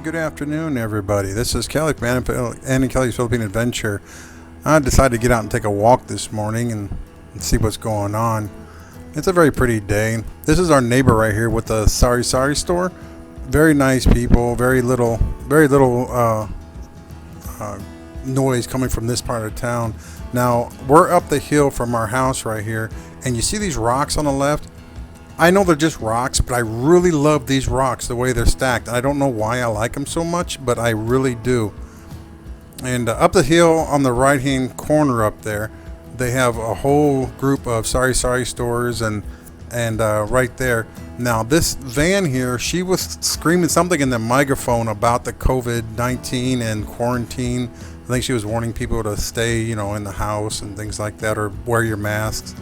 good afternoon, everybody. This is Kelly from Anna and Kelly's Philippine Adventure. I decided to get out and take a walk this morning and see what's going on. It's a very pretty day. This is our neighbor right here with the sarisari store. Very nice people. Very little noise coming from this part of town. Now we're up the hill from our house right here, and you see these rocks on the left. I know they're just rocks, but I really love these rocks, the way they're stacked. I don't know why I like them so much, but I really do. And up the hill on the right-hand corner up there, they have a whole group of sarisari stores, and right there. Now this van here, she was screaming something in the microphone about the COVID-19 and quarantine. I think she was warning people to stay, in the house and things like that, or wear your masks.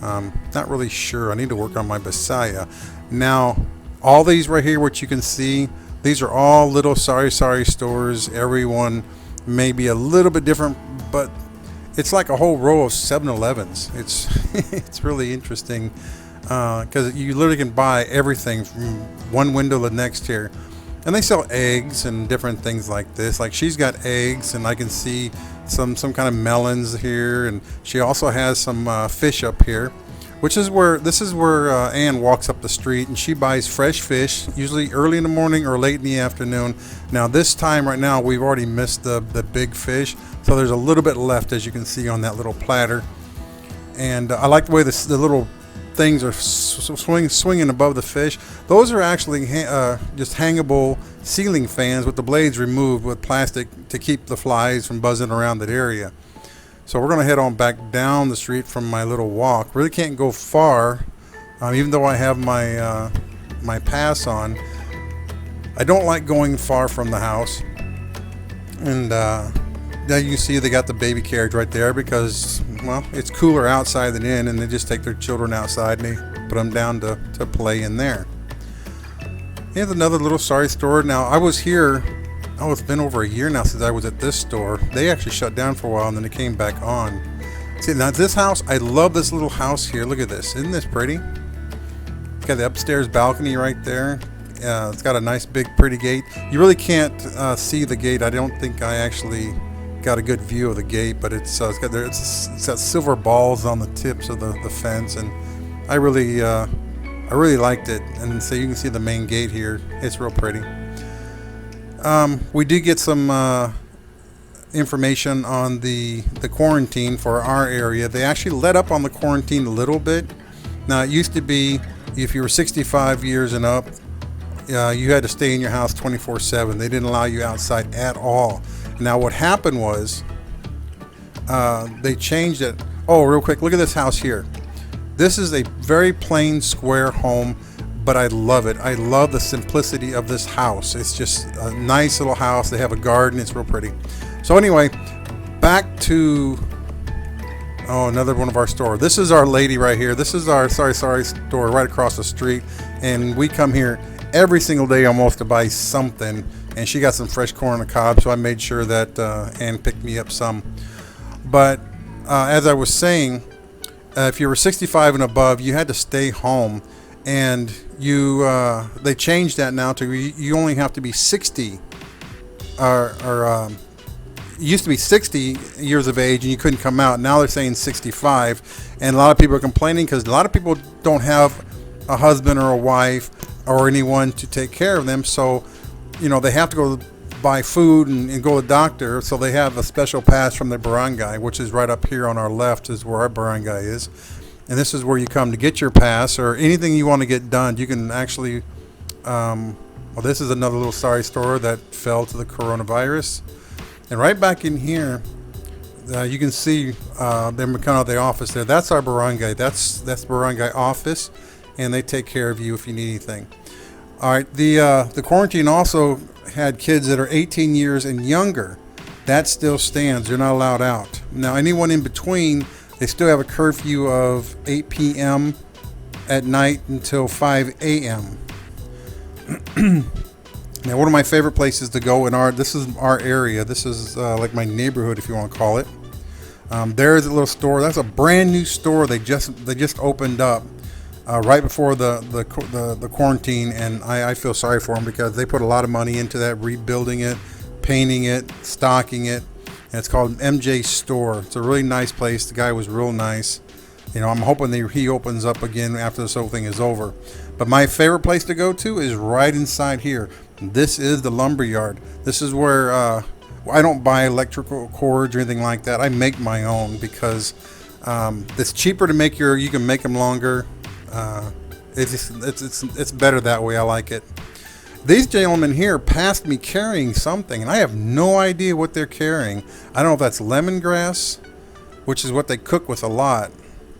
Not really sure. I need to work on my Bisaya. Now, all these right here, what you can see, these are all little sarisari stores. Everyone may be a little bit different, but it's like a whole row of 7-Elevens. It's really interesting because you literally can buy everything from one window to the next here. And they sell eggs and different things like this. Like she's got eggs, and I can see some kind of melons here, and she also has some fish up here, this is where Ann walks up the street, and she buys fresh fish, usually early in the morning or late in the afternoon. Now this time right now we've already missed the big fish, so there's a little bit left, as you can see on that little platter. And I like the way the little things are swinging above the fish. Those are actually just hangable ceiling fans with the blades removed with plastic to keep the flies from buzzing around that area. So we're going to head on back down the street from my little walk. Really can't go far, even though I have my my pass on. I don't like going far from the house. And now you see they got the baby carriage right there because, well, it's cooler outside than in, and they just take their children outside and they put them down to play in there. Here's another little sari store. Now it's been over a year now since I was at this store. They actually shut down for a while and then they came back on. See, now this house, I love this little house here. Look at this. Isn't this pretty? It's got the upstairs balcony right there. It's got a nice big pretty gate. You really can't see the gate. I don't think I actually got a good view of the gate, but it's got silver balls on the tips of the fence, and I really liked it. And so you can see the main gate here. It's real pretty. We did get some information on the quarantine for our area. They actually let up on the quarantine a little bit. Now it used to be if you were 65 years and up, you had to stay in your house 24/7. They didn't allow you outside at all. Now what happened was they changed it. Oh, real quick, look at this house here. This is a very plain square home, but I love it. I love the simplicity of this house. It's just a nice little house. They have a garden. It's real pretty. So anyway, back to another one of our stores. This is our lady right here. This is our sarisari store right across the street, and we come here every single day almost to buy something. And she got some fresh corn on the cob, so I made sure that Ann picked me up some. But as I was saying, if you were 65 and above, you had to stay home, and they changed that now to you only have to be 60, it used to be 60 years of age, and you couldn't come out. Now they're saying 65, and a lot of people are complaining because a lot of people don't have a husband or a wife or anyone to take care of them, so they have to go buy food and go to the doctor, so they have a special pass from the barangay, which is right up here on our left is where our barangay is. And this is where you come to get your pass or anything you want to get done. You can actually, this is another little sari store that fell to the coronavirus. And right back in here, you can see them kind of the office there. That's our barangay. That's the barangay office, and they take care of you if you need anything. All right, the quarantine also had kids that are 18 years and younger. That still stands. They're not allowed out. Now, anyone in between, they still have a curfew of 8 p.m. at night until 5 a.m. Now, one of my favorite places to go this is our area. This is like my neighborhood, if you want to call it. There's a little store. That's a brand new store. They just opened up. right before the quarantine, and I feel sorry for them because they put a lot of money into that, rebuilding it, painting it, stocking it. And it's called MJ Store. It's a really nice place. The guy was real nice. You know, I'm hoping that he opens up again after this whole thing is over. But my favorite place to go to is right inside here. This is the lumber yard. This is where I don't buy electrical cords or anything like that. I make my own because it's cheaper to make you can make them longer. It's better that way. I like it. These gentlemen here passed me carrying something, and I have no idea what they're carrying. I don't know if that's lemongrass, which is what they cook with a lot.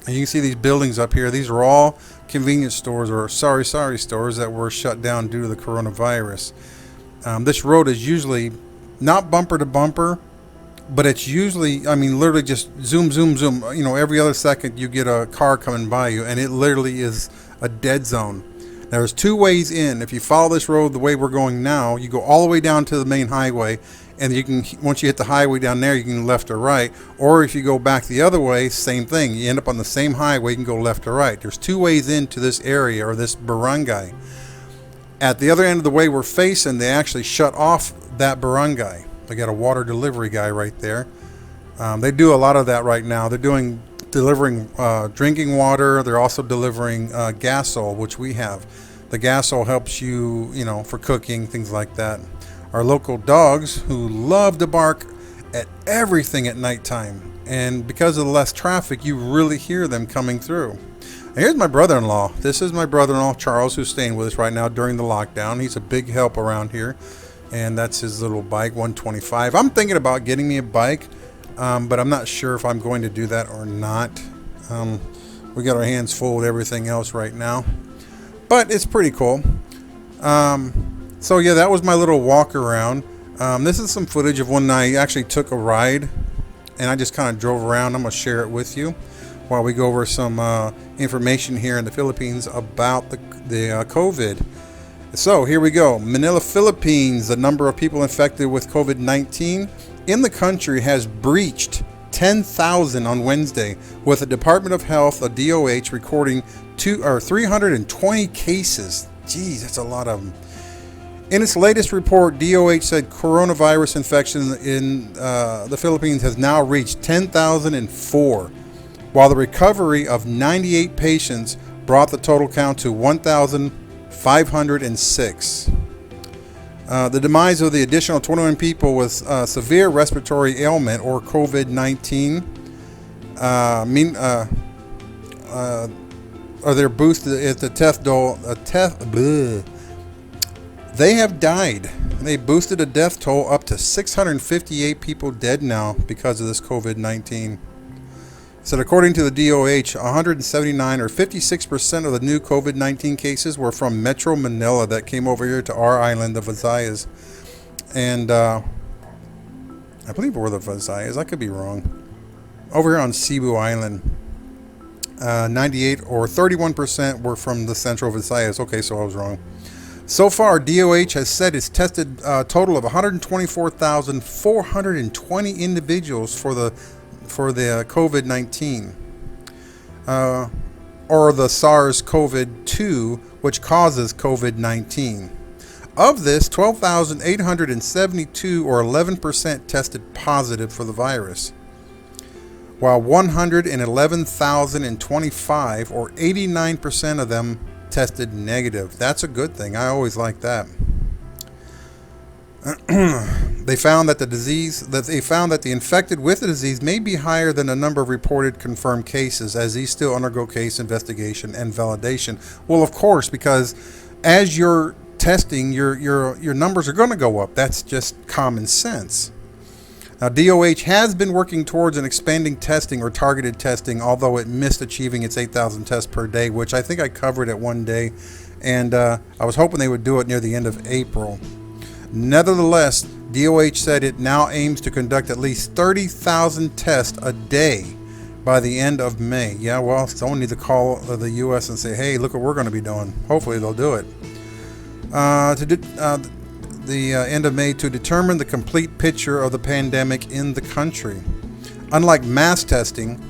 And you can see these buildings up here. These are all convenience stores or sarisari stores that were shut down due to the coronavirus. This road is usually not bumper to bumper, but it's usually, I mean, literally just zoom, zoom, zoom. You know, every other second you get a car coming by you, and it literally is a dead zone. There's two ways in. If you follow this road the way we're going now, you go all the way down to the main highway, and you can, once you hit the highway down there, you can left or right. Or if you go back the other way, same thing. You end up on the same highway, you can go left or right. There's two ways into this area or this barangay. At the other end of the way we're facing, they actually shut off that barangay. They got a water delivery guy right there. They do a lot of that right now. They're delivering drinking water. They're also delivering gasol, which we have. The gasol helps you, you know, for cooking, things like that. Our local dogs who love to bark at everything at nighttime, and because of the less traffic, you really hear them coming through. And here's my brother-in-law. This is my brother-in-law Charles, who's staying with us right now during the lockdown. He's a big help around here, and that's his little bike, 125. I'm thinking about getting me a bike. But I'm not sure if I'm going to do that or not. We got our hands full with everything else right now, but it's pretty cool. So yeah, that was my little walk around. This is some footage of when I actually took a ride, and I just kind of drove around. I'm gonna share it with you while we go over some information here in the Philippines about the COVID. So here we go. Manila Philippines, the number of people infected with COVID-19 in the country has breached 10,000 on Wednesday, with the Department of Health, a DOH, recording 320 cases. Geez, that's a lot of them. In its latest report, DOH said coronavirus infection in the Philippines has now reached 10,004, while the recovery of 98 patients brought the total count to 1,506. The demise of the additional 21 people with severe respiratory ailment or COVID-19 are they're boosted at the they have died. They boosted a death toll up to 658 people dead now because of this COVID-19. So according to the DOH, 179 or 56% of the new COVID-19 cases were from Metro Manila that came over here to our island, the Visayas. And I believe we're the Visayas. I could be wrong. Over here on Cebu Island, 98 or 31% were from the Central Visayas. Okay, so I was wrong. So far, DOH has said it's tested a total of 124,420 individuals for the COVID-19, or the SARS-CoV-2, which causes COVID-19. Of this, 12,872 or 11% tested positive for the virus, while 111,025 or 89% of them tested negative. That's a good thing. I always like that. They found that the infected with the disease may be higher than the number of reported confirmed cases, as these still undergo case investigation and validation. Well, of course, because as you're testing, your numbers are going to go up. That's just common sense. Now, DOH has been working towards an expanding testing or targeted testing, although it missed achieving its 8,000 tests per day, which I think I covered at one day, and I was hoping they would do it near the end of April. Nevertheless, DOH said it now aims to conduct at least 30,000 tests a day by the end of May. Yeah, well, someone needs to call the U.S. and say, hey, look what we're going to be doing. Hopefully they'll do it. The end of May to determine the complete picture of the pandemic in the country. Unlike mass testing,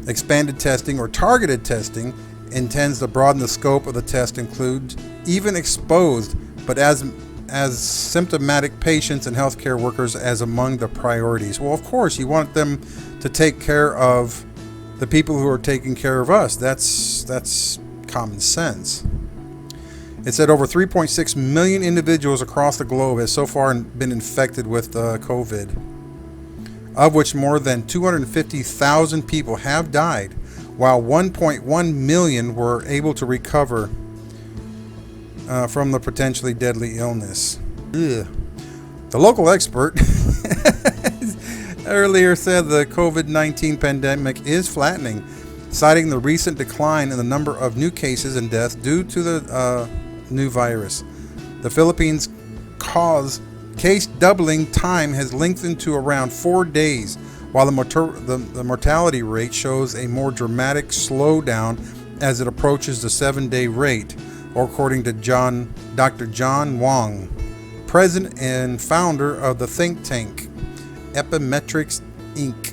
expanded testing, or targeted testing intends to broaden the scope of the test, include even exposed but as symptomatic patients and healthcare workers as among the priorities. Well, of course, you want them to take care of the people who are taking care of us. That's common sense. It said over 3.6 million individuals across the globe has so far been infected with COVID, of which more than 250,000 people have died, while 1.1 million were able to recover from the potentially deadly illness. Ugh. The local expert earlier said the COVID-19 pandemic is flattening, citing the recent decline in the number of new cases and deaths due to the new virus. The Philippines' case doubling time has lengthened to around 4 days, while the mortality rate shows a more dramatic slowdown as it approaches the 7-day rate, according to Dr. John Wong, president and founder of the think tank Epimetrics Inc.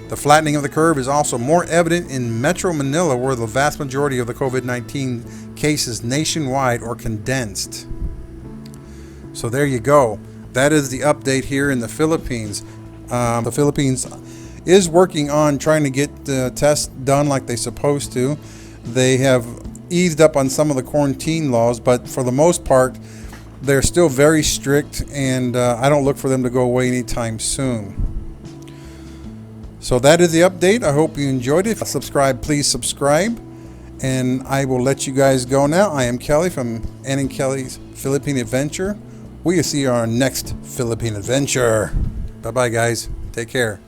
The flattening of the curve is also more evident in Metro Manila, where the vast majority of the COVID-19 cases nationwide are condensed. So there you go. That is the update here in the Philippines. The Philippines is working on trying to get the tests done like they're supposed to. They have eased up on some of the quarantine laws, but for the most part, they're still very strict, and I don't look for them to go away anytime soon. So that is the update. I hope you enjoyed it. Please subscribe, and I will let you guys go now. I am Kelly from Ann and Kelly's Philippine Adventure. We will see you on our next Philippine Adventure. Bye-bye, guys. Take care.